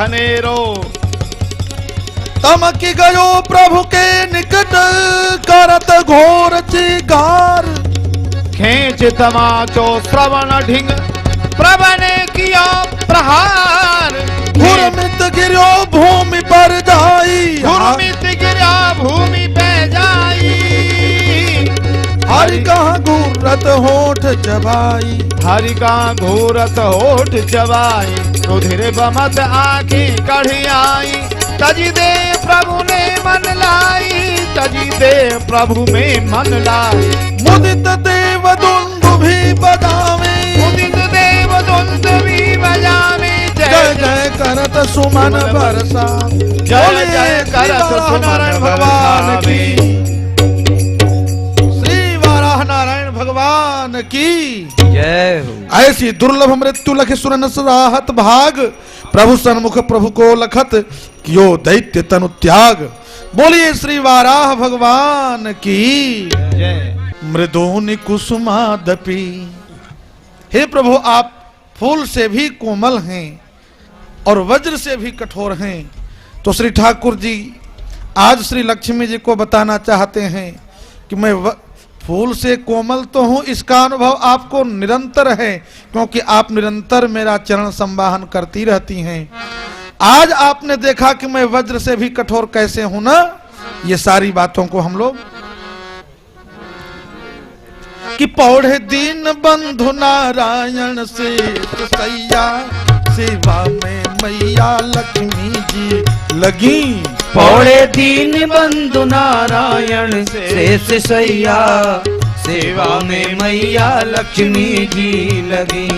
घनेरो। तमकी गयो प्रभु के निकट करत घोर चिगार। खेच तमाचो श्रवण ढिंग प्रभु ने किया प्रहार। घुरमित गिरो भूमि पर जाई। घुरमित गिरा भूमि पे जाई। हरि कहाँ घूरत होठ चबाई। हरि का घूरत होठ चबाई। रुधिर बमत आंखें कढ़ी आई। तजी दे प्रभु ने मन लाई। तजी दे प्रभु में मन लाई। मुदित देव दुंदु भी बजावे। मुदित देव दुंद भी बजावे। जय जय करत सुमन बरसा। जय जय करत सुमन भगवान की। श्री वाराह नारायण भगवान की जय हो। ऐसी दुर्लभ मृत्यु लख सुरन सराहत भाग। प्रभु सन्मुख प्रभु को लखत कियो दैत्य तनु त्याग। बोलिए श्री वाराह भगवान की जय। मृदोनि कुसुमादपि। हे प्रभु आप फूल से भी कोमल हैं और वज्र से भी कठोर हैं। तो श्री ठाकुर जी आज श्री लक्ष्मी जी को बताना चाहते हैं कि मैं फूल से कोमल तो हूं, इसका अनुभव आपको निरंतर है क्योंकि आप निरंतर मेरा चरण संवाहन करती रहती हैं। आज आपने देखा कि मैं वज्र से भी कठोर कैसे हूं ना। ये सारी बातों को हम लोग कि पौड़े दीन बंधु नारायण से सैया सेवा में मैया लक्ष्मी जी लगी। पौड़े दीन बंधु नारायण से सैया सेवा में मैया लक्ष्मी जी लगी।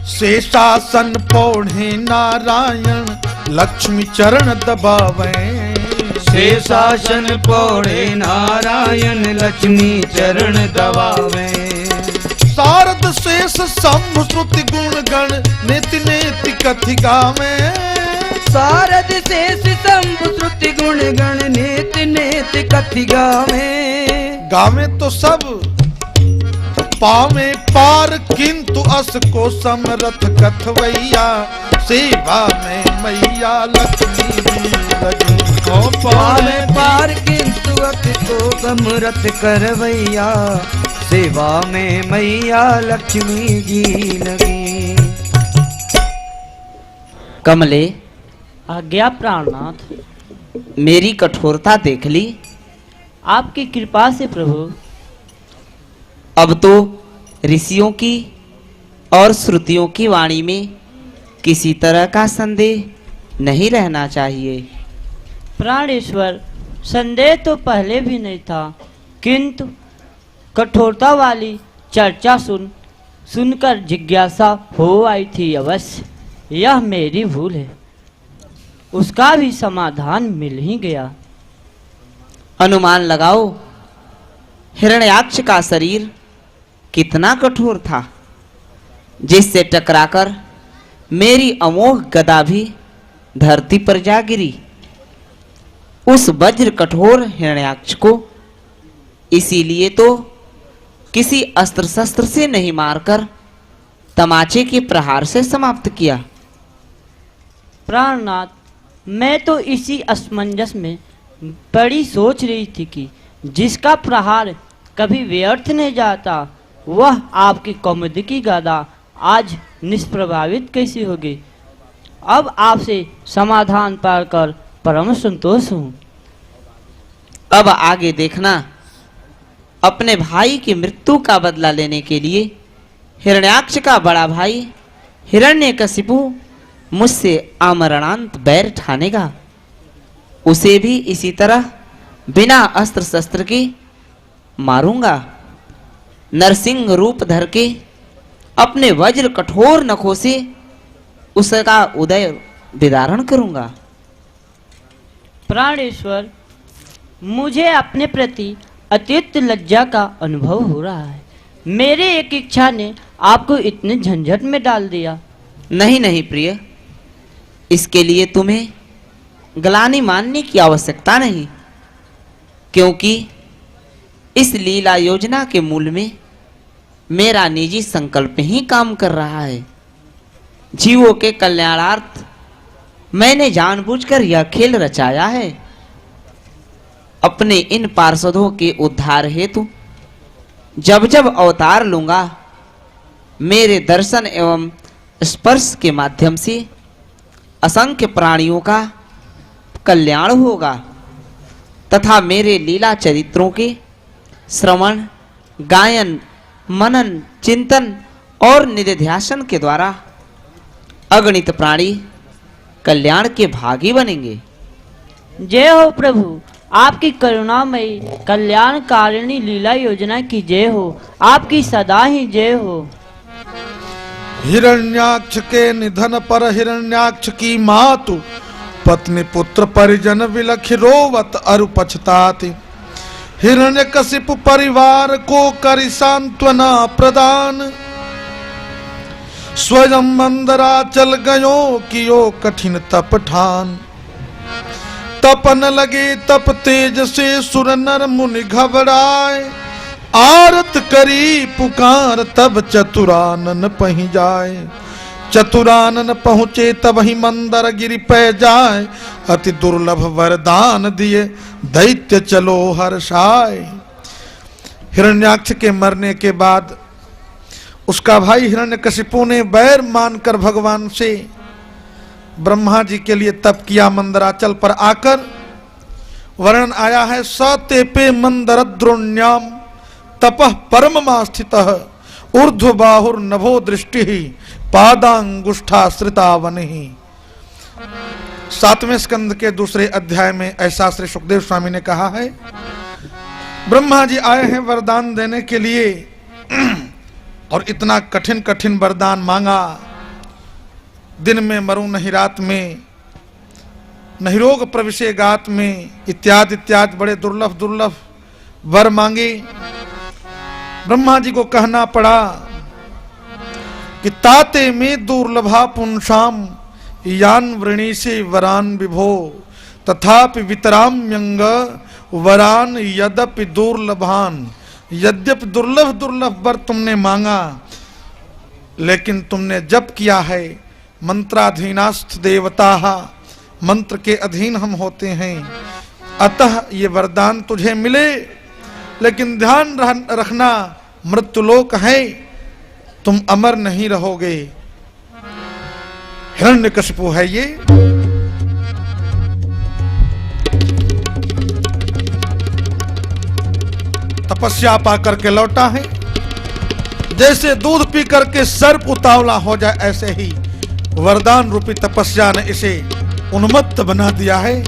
शेषासन पौड़े नारायण लक्ष्मी चरण दबावे। शेषासन पौड़े नारायण लक्ष्मी चरण दबावे। शारद शेष शंभु श्रुति गुण गण नेति नेति कथि गावे। शारद शेष शंभु श्रुति गुण गण नेति नेति कथि गावे। गावे तो सब पावे पार किंतु अस को समरथ कथवैया सेवा में मैया लक्ष्मी जी लगी। पावे पार किंतु अस को समरथ करवैया सेवा में मैया लक्ष्मी जी लगी। कमले आज्ञा प्राणनाथ। मेरी कठोरता देख ली। आपकी कृपा से प्रभु। अब तो ऋषियों की और श्रुतियों की वाणी में किसी तरह का संदेह नहीं रहना चाहिए। प्राणेश्वर संदेह तो पहले भी नहीं था, किंतु कठोरता वाली चर्चा सुनकर जिज्ञासा हो आई थी अवश्य। यह मेरी भूल है, उसका भी समाधान मिल ही गया। अनुमान लगाओ हिरण्याक्ष का शरीर कितना कठोर था, जिससे टकराकर मेरी अमोघ गदा भी धरती पर जा गिरी। उस वज्र कठोर हिरण्याक्ष को इसीलिए तो किसी अस्त्र शस्त्र से नहीं मारकर तमाचे के प्रहार से समाप्त किया। प्राणनाथ, मैं तो इसी असमंजस में बड़ी सोच रही थी कि जिसका प्रहार कभी व्यर्थ नहीं जाता, वह आपकी कौमुदी की गदा आज निष्प्रभावित कैसी होगी। अब आपसे समाधान पाकर परम संतोष हूँ। अब आगे देखना, अपने भाई की मृत्यु का बदला लेने के लिए हिरण्याक्ष का बड़ा भाई हिरण्यकशिपु मुझसे आमरणांत बैर ठानेगा। उसे भी इसी तरह बिना अस्त्र शस्त्र के मारूंगा। नरसिंह रूप धर के अपने वज्र कठोर नखों से उसका उदय विदारण करूंगा। प्राणेश्वर, मुझे अपने प्रति अतिरिक्त लज्जा का अनुभव हो रहा है। मेरे एक इच्छा ने आपको इतने झंझट में डाल दिया। नहीं नहीं प्रिय, इसके लिए तुम्हें ग्लानि मानने की आवश्यकता नहीं, क्योंकि इस लीला योजना के मूल में मेरा निजी संकल्प ही काम कर रहा है। जीवों के कल्याणार्थ मैंने जानबूझकर यह खेल रचाया है। अपने इन पार्षदों के उद्धार हेतु जब जब अवतार लूंगा, मेरे दर्शन एवं स्पर्श के माध्यम से असंख्य प्राणियों का कल्याण होगा तथा मेरे लीला चरित्रों के श्रवण, गायन, मनन, चिंतन और निधिध्यासन के द्वारा अगणित प्राणी कल्याण के भागी बनेंगे। जय हो प्रभु, आपकी करुणामयी कल्याणकारिणी लीला योजना की जय हो, आपकी सदा ही जय हो। हिरण्याक्ष के निधन पर हिरण्याक्ष की मातु पत्नी पुत्र परिजन विलख रोवत अरु पछताति। हिरण्यकशिपु परिवार को करि सांत्वना प्रदान, स्वयं मंदराचल गयो कियो कठिन तप ठान। तपन लगे तप तेज से सुर नर मुनि घबराए, आरत करी पुकार तब चतुरानन पहि जाए। चतुरानन पहुँचे तब ही मंदर गिरि पै जाए, अति दुर्लभ वरदान दिए दैत्य चलो हर्षाय। हिरण्याक्ष के मरने के बाद उसका भाई हिरण्यकशिपु ने बैर मानकर भगवान से ब्रह्मा जी के लिए तप किया। मंदराचल पर आकर वर्णन आया है, सतेपे मंदर द्रोण्याम तपः परममास्थितः ऊर्ध्व बाहुर्नभो दृष्टि पादांगुष्ठाश्रितावनिहि। 7वें स्कंद के दूसरे अध्याय में ऐसा श्री सुखदेव स्वामी ने कहा है, ब्रह्मा जी आए हैं वरदान देने के लिए और इतना कठिन कठिन वरदान मांगा। दिन में मरूं नहीं, रात में नहीं, रोग प्रविशे गात में, इत्यादि इत्यादि बड़े दुर्लभ दुर्लभ वर मांगे। ब्रह्मा जी को कहना पड़ा कि ताते में दुर्लभा पुंसाम यान वृणी से वरान विभो तथापि वितराम्यंग वरान यद्यपि दुर्लभान। यद्यपि दुर्लभ दुर्लभ वर तुमने मांगा, लेकिन तुमने जप किया है मंत्राधीनास्थ देवता, मंत्र के अधीन हम होते हैं, अतः ये वरदान तुझे मिले। लेकिन ध्यान रखना, मृत्युलोक है, तुम अमर नहीं रहोगे। हिरण्यकशिपु है ये। तपस्या पा करके लौटा है, जैसे दूध पी करके सर्प उतावला हो जाए, ऐसे ही वरदान रूपी तपस्या ने इसे उन्मत्त बना दिया है।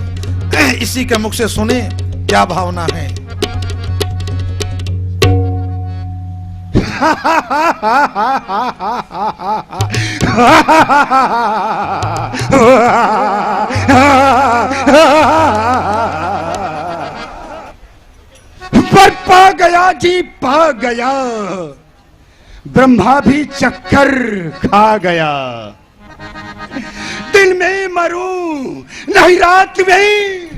इसी के मुख से सुने क्या भावना है। पर पा गया जी, पा गया, ब्रह्मा भी चक्कर खा गया। दिन में मरूं नहीं, रात में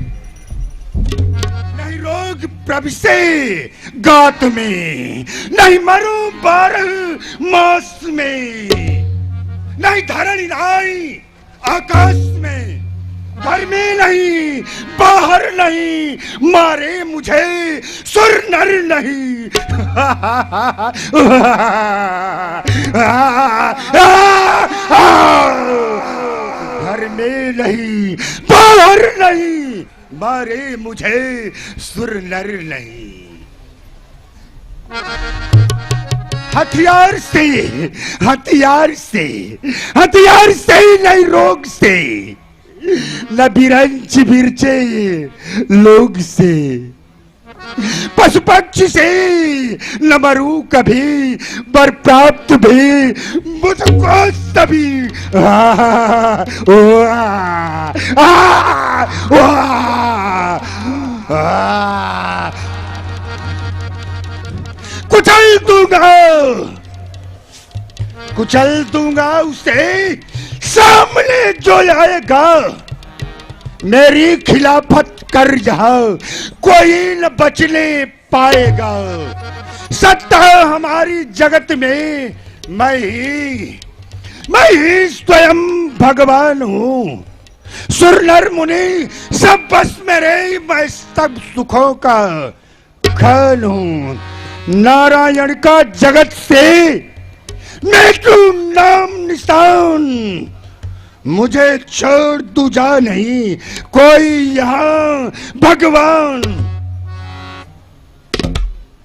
नहीं, रोग प्रविशे गात में नहीं, मरूं 12 मास में नहीं, धरणी नहीं आकाश में, घर में नहीं बाहर नहीं, मारे मुझे सुर नर नहीं। घर में नहीं बाहर नहीं, मारे मुझे सुर नर नहीं। हथियार से, हथियार से, हथियार से नहीं, रोग से न बिरंच बिरचे लोग से, पशु पक्षी से न मरू कभी, बर प्राप्त भी मुझको सभी। कुचल दूंगा, कुचल दूंगा उसे, सामने जो आएगा मेरी खिलाफत कर जहां, कोई न बचने पाएगा। सत्ता हमारी जगत में मैं ही, मैं ही स्वयं भगवान हूँ। सुर नर मुनि सब बस मेरे, मैं सब सुखों का खान हूँ। नारायण का जगत से मिटू नाम निशान, मुझे छोड़ दूजा नहीं कोई यहाँ भगवान।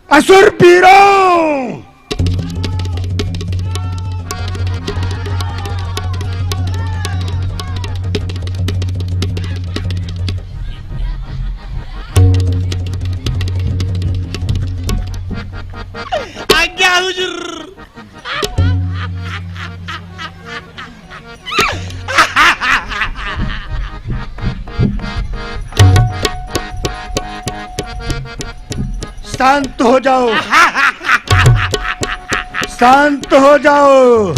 असुर पीरों, आज्ञा हुजूर। शांत हो जाओ, शांत हो जाओ।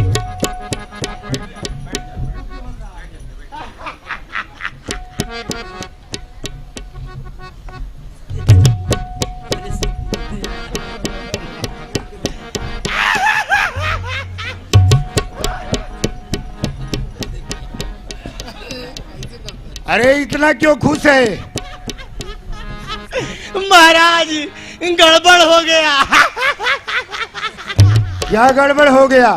अरे इतना क्यों खुश है? महाराज गड़बड़ हो गया। क्या गड़बड़ हो गया?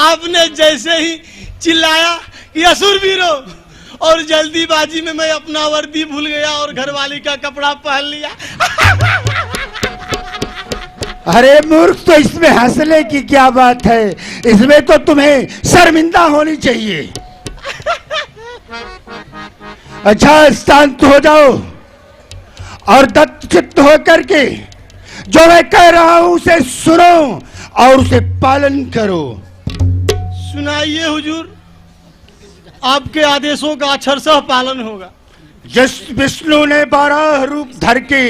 आपने जैसे ही चिल्लाया कि असुर वीरो, और जल्दीबाजी में मैं अपना वर्दी भूल गया और घरवाली का कपड़ा पहन लिया। अरे मूर्ख, तो इसमें हंसने की क्या बात है? इसमें तो तुम्हें शर्मिंदा होनी चाहिए। अच्छा, शांत हो जाओ और दत्त चित्त होकर के जो मैं कह रहा हूं उसे सुनो और उसे पालन करो। सुनाइए हुजूर, आपके आदेशों का अक्षरशः पालन होगा। जिस विष्णु ने 12 रूप धर के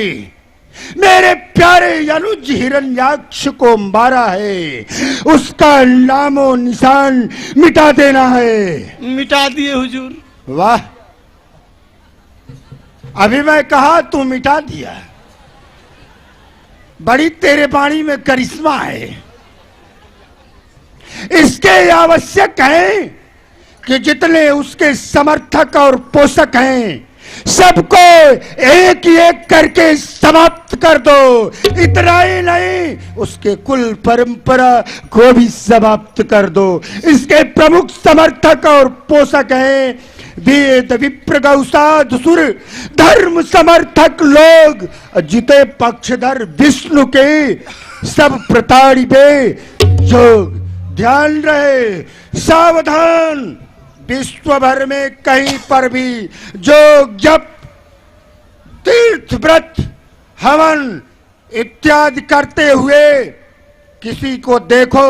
मेरे प्यारे अनुज हिरण्याक्ष को मारा है, उसका नामो निशान मिटा देना है। मिटा दिए हुजूर। वाह, अभी मैं कहा तू मिटा दिया। बड़ी तेरे वाणी में करिश्मा है। इसके आवश्यक है कि जितने उसके समर्थक और पोषक हैं सबको एक एक करके समाप्त कर दो। इतना ही नहीं, उसके कुल परंपरा को भी समाप्त कर दो। इसके प्रमुख समर्थक और पोषक हैं वेद विप्र गौसाद सुर धर्म समर्थक लोग, जिते पक्षधर विष्णु के सब प्रताड़िपे योग। ध्यान रहे, सावधान। विश्व भर में कहीं पर भी जोग जप तीर्थ व्रत हवन इत्यादि करते हुए किसी को देखो,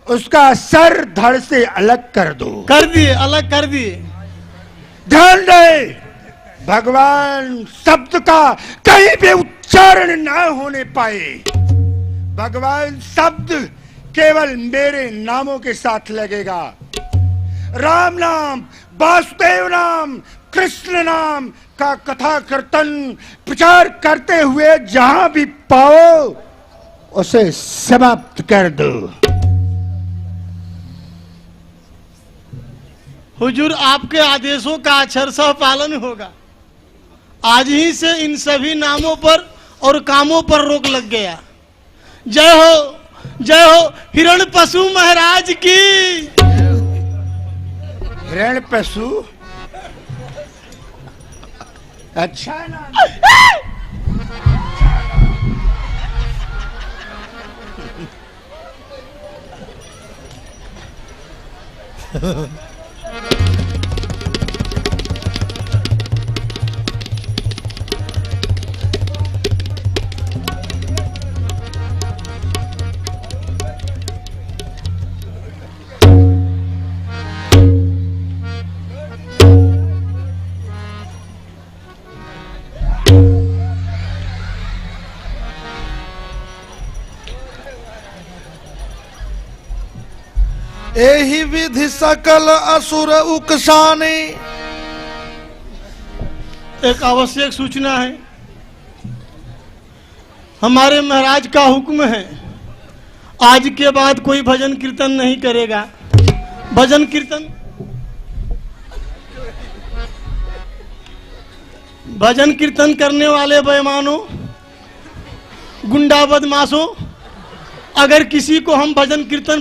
उसका सर धड़ से अलग कर दो। कर दिए, अलग कर दिए। ध्यान रहे, भगवान शब्द का कहीं भी उच्चारण ना होने पाए। भगवान शब्द केवल मेरे नामों के साथ लगेगा। राम नाम, वासुदेव नाम, कृष्ण नाम का कथा कीर्तन प्रचार करते हुए जहां भी पाओ उसे समाप्त कर दो। हुजूर, आपके आदेशों का अक्षरशः पालन होगा। आज ही से इन सभी नामों पर और कामों पर रोक लग गया। जय हो, जय हो हिरण्यपशु महाराज की। हिरण्यपशु, अच्छा ना? एहि विधि सकल असुर उकसाने। एक आवश्यक सूचना है। हमारे महाराज का हुक्म है, आज के बाद कोई भजन कीर्तन नहीं करेगा। भजन कीर्तन भजन कीर्तन करने वाले बेईमानों, गुंडा बदमाशों, अगर किसी को हम भजन कीर्तन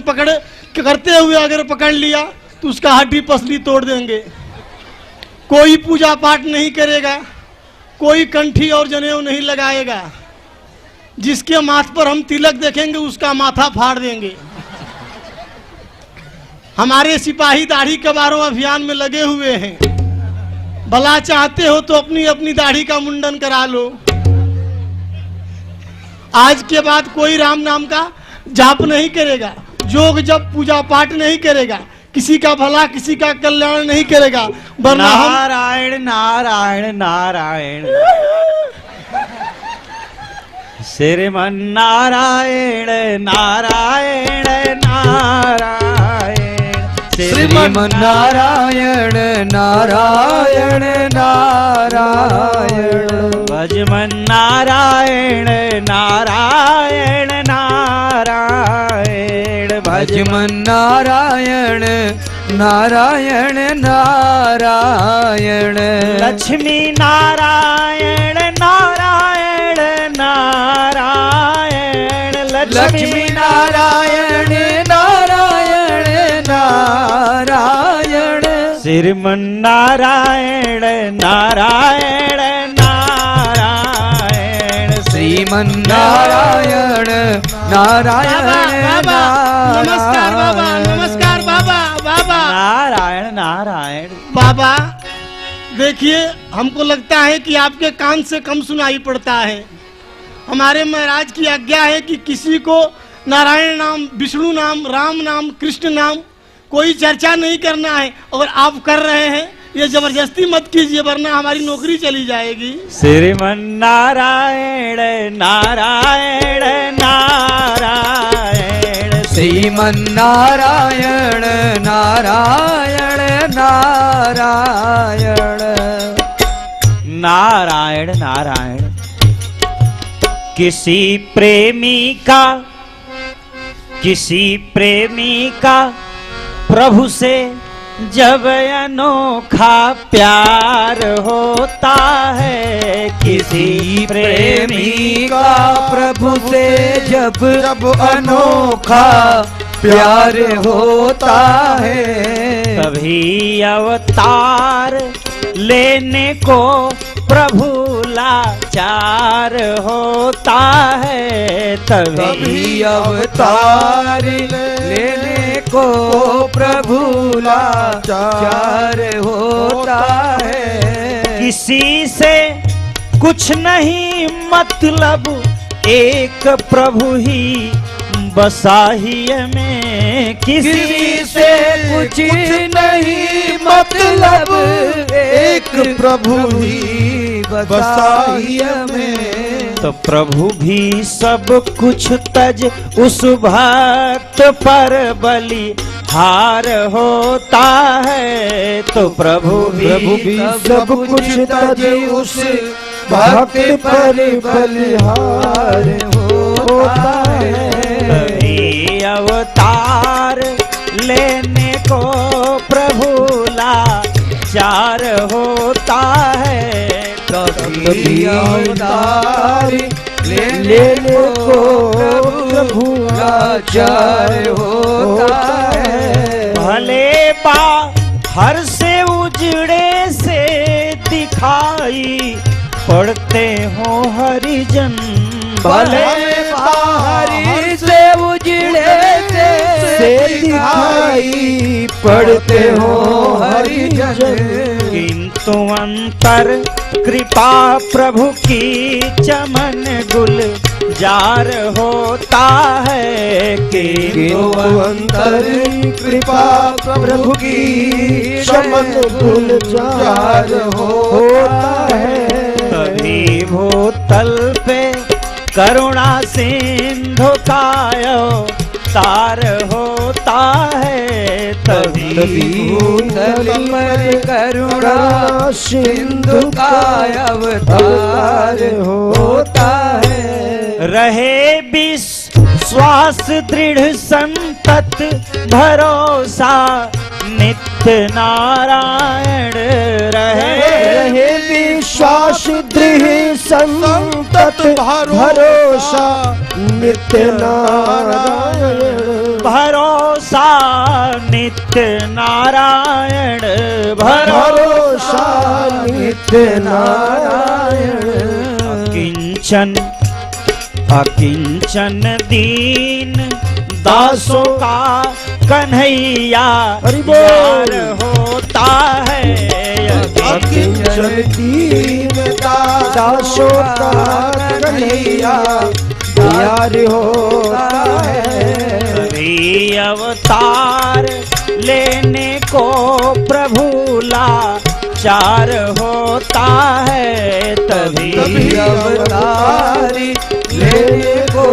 करते हुए अगर पकड़ लिया तो उसका हड्डी पसली तोड़ देंगे। कोई पूजा पाठ नहीं करेगा, कोई कंठी और जनेऊ नहीं लगाएगा। जिसके माथ पर हम तिलक देखेंगे उसका माथा फाड़ देंगे। हमारे सिपाही दाढ़ी कबारों अभियान में लगे हुए हैं। भला चाहते हो तो अपनी अपनी दाढ़ी का मुंडन करा लो। आज के बाद कोई राम नाम का जाप नहीं करेगा, जोग जब पूजा पाठ नहीं करेगा, किसी का भला किसी का कल्याण नहीं करेगा, वरना नारायण नारायण नारायण श्रीमन नारायण नारायण नारायण श्रीमन नारायण नारायण नारायण भजमन नारायण नारायण नारायण भजमन नारायण नारायण नारायण लक्ष्मी नारायण नारायण नारायण लक्ष्मी नारायण नारायण नारायण श्रीमन नारायण नारायण नारायण श्रीमन नारायण नारायण नमस्कार बाबा, नमस्कार बाबा। बाबा नारायण नारायण बाबा, देखिए हमको लगता है कि आपके कान से कम सुनाई पड़ता है। हमारे महाराज की आज्ञा है कि किसी को नारायण नाम, विष्णु नाम, राम नाम, कृष्ण नाम कोई चर्चा नहीं करना है। और आप कर रहे हैं, ये जबरदस्ती मत कीजिए वरना हमारी नौकरी चली जाएगी। श्रीमन नारायण नारायण नारायण श्रीमन नारायण नारायण नारायण नारायण नारायण किसी प्रेमी का प्रभु से जब अनोखा प्यार होता है, किसी प्रेमी का प्रभु से जब अनोखा प्यार होता है, तभी अवतार लेने को प्रभु लाचार होता है, तभी अवतार लेने को प्रभु लाचार होता है। किसी से कुछ नहीं मतलब, एक प्रभु ही बसाहिय में। किसी से कुछ नहीं मतलब, एक प्रभु ही बसाहिय में। तो प्रभु भी सब कुछ तज उस भक्त पर बलि हार होता है, तो प्रभु भी सब कुछ तज उस भक्त पर बलिहार होता है। तभी अवतार लेने को प्रभु लाचार होता है, तभी अवतार लेने को प्रभु लाचार होता है। भले बाहर से उजड़े से दिखाई पड़ते हो हरिजन, भले बाहर से उजड़े से दिखाई पड़ते हो हरिजन, किंतु अंतर कृपा प्रभु की चमन गुल जार होता है, किंतु अंतर कृपा प्रभु की चमन गुल जार होता है। तभी भूतल पे करुणा सिंधु का अवतार होता है, तभी भूतल पर करुणा सिंधु का अवतार होता है। रहे विश्व विश्वास दृढ़ संतत भरोसा नित्य नारायण रहे। विश्वास दृढ़ संतत भरोसा नित्य नारायण। भरोसा नित्य नारायण। भरोसा नित्य नारायण। अकिंचन अकिंचन दीन दासों का कन्हैया यार होता है। अकिंचन दीन दासों का कन्हैया यार होता है। तभी अवतार लेने को प्रभु लाचार होता है। तभी अवतार लेने को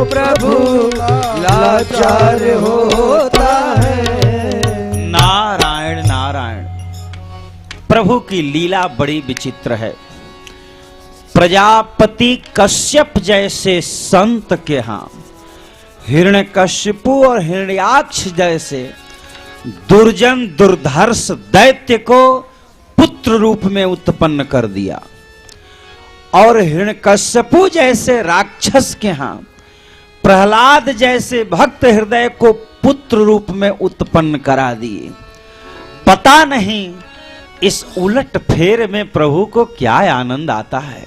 प्रभु लाचार होता है। नारायण नारायण। प्रभु की लीला बड़ी विचित्र है। प्रजापति कश्यप जैसे संत के यहाँ हिरण्यकशिपु और हिरण्याक्ष जैसे दुर्जन दुर्धर्ष दैत्य को पुत्र रूप में उत्पन्न कर दिया, और हिरण्यकशिपु जैसे राक्षस के यहाँ प्रहलाद जैसे भक्त हृदय को पुत्र रूप में उत्पन्न करा दिए। पता नहीं इस उलट फेर में प्रभु को क्या आनंद आता है।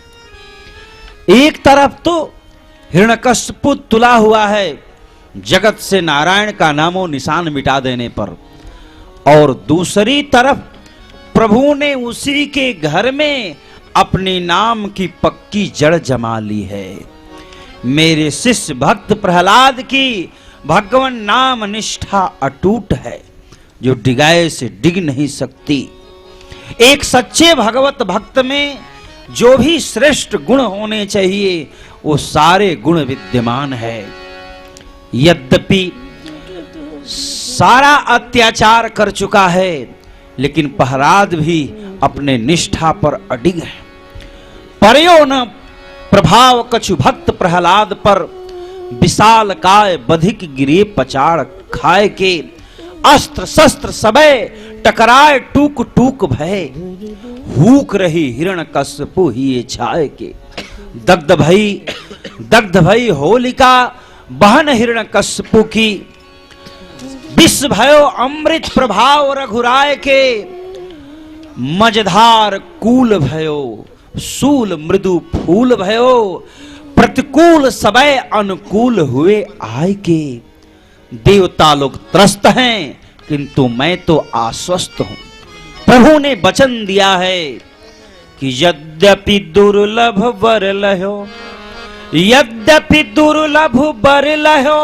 एक तरफ तो हिरण्यकशिपु तुला हुआ है जगत से नारायण का नामो निशान मिटा देने पर, और दूसरी तरफ प्रभु ने उसी के घर में अपने नाम की पक्की जड़ जमा ली है। मेरे शिष्य भक्त प्रहलाद की भगवान नाम निष्ठा अटूट है, जो डिगाए से डिग नहीं सकती। एक सच्चे भगवत भक्त में जो भी श्रेष्ठ गुण होने चाहिए वो सारे गुण विद्यमान है। यद्यपि सारा अत्याचार कर चुका है, लेकिन प्रहलाद भी अपने निष्ठा पर अडिग है। परयो न प्रभाव कछु भक्त प्रहलाद पर, विशाल काय बधिक गिरे पचाड़ खाए के। अस्त्र शस्त्र सबे टकराए टूक टूक भय, हुक रही हिरण्यकशिपु ही छाए के। दग्ध भई होलिका बहन हिरण्यकशिपु की, विष भयो अमृत प्रभाव रघुराय के। मझधार कूल भयो सूल मृदु फूल भयो, प्रतिकूल सबय अनुकूल हुए आय के। देवता लोग त्रस्त हैं, किंतु मैं तो आश्वस्त हूं। प्रभु ने वचन दिया है कि यद्यपि दुर्लभ वर लहो, यद्यपि दुर्लभ वर लहो,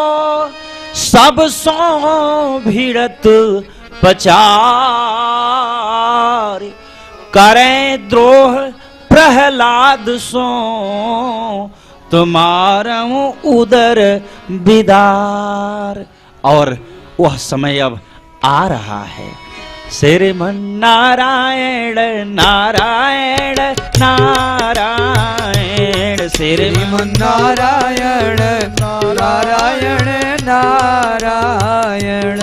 सब सो भिड़त पचार। करें द्रोह प्रहलाद सो, तुम्हारा उदर बिदार। और वह समय अब आ रहा है। श्रीमन नारायण नारायण नारायण, श्रीमन नारायण नारायण नारायण।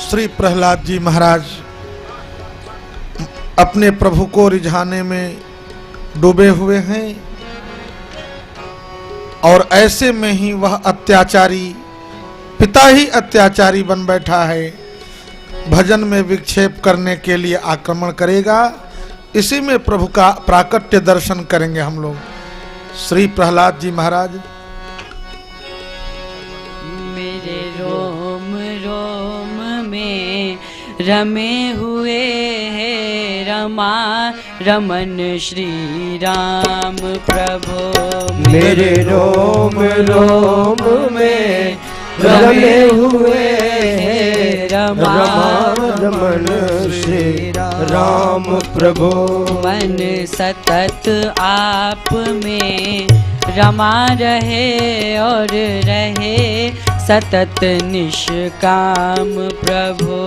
श्री प्रहलाद जी महाराज अपने प्रभु को रिझाने में डूबे हुए हैं, और ऐसे में ही वह अत्याचारी पिता ही अत्याचारी बन बैठा है। भजन में विक्षेप करने के लिए आक्रमण करेगा। इसी में प्रभु का प्राकट्य दर्शन करेंगे हम लोग। श्री प्रहलाद जी महाराज। मेरे रोम रोम में रमे हुए हैं रमा रमन श्री राम प्रभु। मेरे रोम रोम में रमे हुए हैं रमा रमन श्री राम प्रभु। मन सतत आप में रमा रहे और रहे सतत निष्काम प्रभु।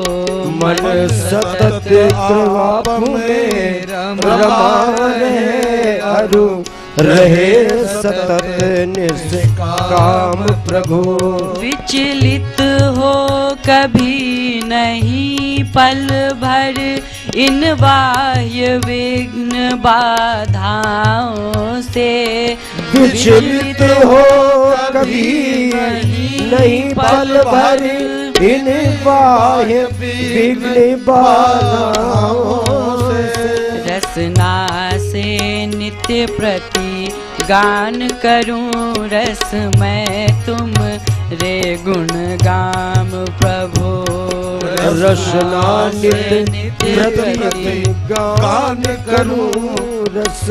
मन सतत आप में रमा रहे चारु रहे सतत निष्काम प्रभु। विचलित हो कभी नहीं पल भर इन बाह्य विघ्न बाधाओं से। विचलित हो कभी नहीं पल भर इन बाह्य विघ्न बाधाओं से। रसना से नित्य प्रति गान करूं रस मैं तुम रे गुण गाम प्रभु। रसना नित्य प्रति गान करूं रस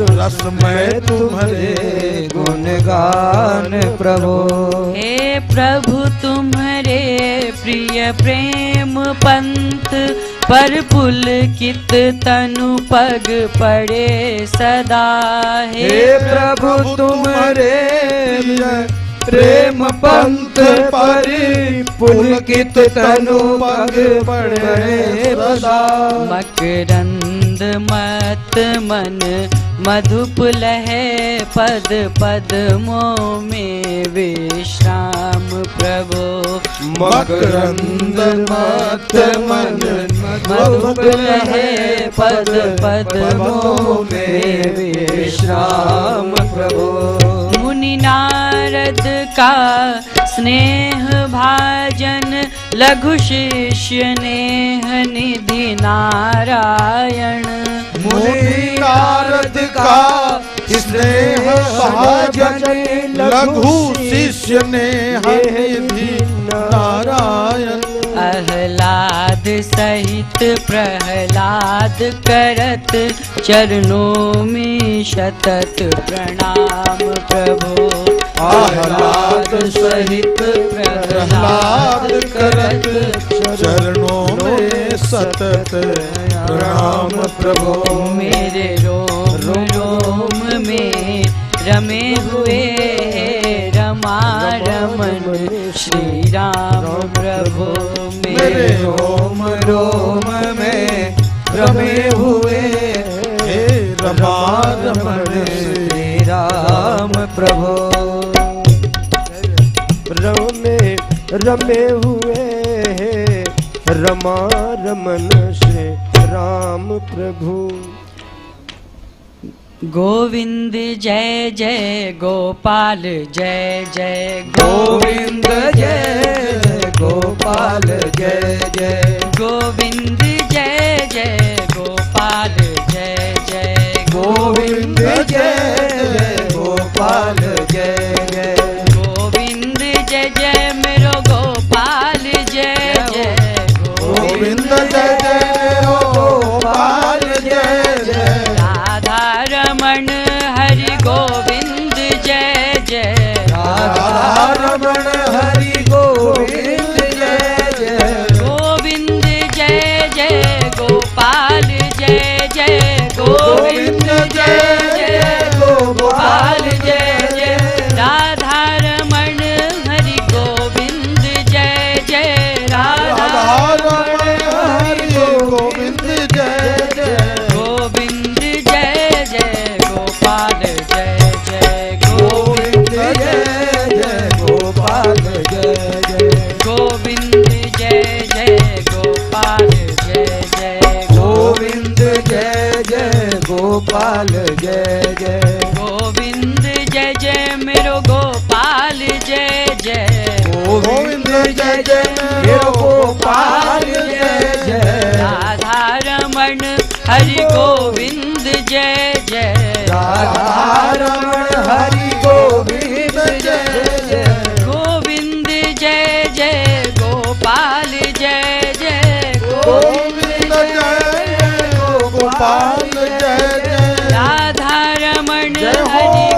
मैं तुम्हारे गुण गान प्रभु। हे प्रभु तुम्हारे प्रिय प्रेम पंथ पर पुलकित तनु पग पड़े सदा। हे प्रभु तुम्हारे प्रेम पंथ पर पुलकित तनु पग पड़े सदा। मकरंद मत मन मधुप लहे पद पद्मों में विश्राम प्रभु। मकरंद मत मन मधुप लहे पद पद्मों में विश्राम प्रभु। मुनि नारद का स्नेह भाजन लघु शिष्य नेह निधि नारायण। मुनि नारद का स्नेह भाजन लघु शिष्य नेह निधि नारायण। आह्लाद सहित प्रहलाद करत चरणों में शतत प्रणाम प्रभु। आह्लाद सहित प्रहलाद करत चरणों में सतत प्रणाम प्रभु। मेरे रोम रोम में रमे हुए रमा रमन श्री राम प्रभु। मेरे रोम रोम में रमे हुए हे रमा रमन श्री राम प्रभु। रमे हुए हैं रमा रमन श्री राम प्रभु। गोविंद जय जय गोपाल जय जय गोविंद जय गोपाल जय जय। गोविंद जय जय गोपाल जय जय। गोविंद जय गोपाल जय जय। गोविंद जय जय मेरो गोपाल जय जय। गोविंद जय जय गोपाल जय जय। राधा रमण हरि गोविंद जय जय। राधा रमण हरि गोविंद जय जय। गोविंद जय जय गोपाल जय जय। गोविंद जय जय गोपाल जय जय। राधा रमण हरि गोविंद जय जय। राधा रमण हरि गोविंद जय जय। गोविंद जय जय गोपाल जय जय। गोविंद जय जय गोपाल जय जय। गोविंद जय जय गोपाल जय जय। गोविंद जय जय गोपाल जय जय। गोविंद जय जय मेरो गोपाल जय जय। गोविंद जय जय मेरो गोपाल जय जय। राधा रमण हरि गोविंद जय जय। राधा रमण हरि गोविंद जय जय। गोविंद जय जय गोपाल जय जय। गोविंद जय गोपाल जय जय। राधा रमण जय हो हरि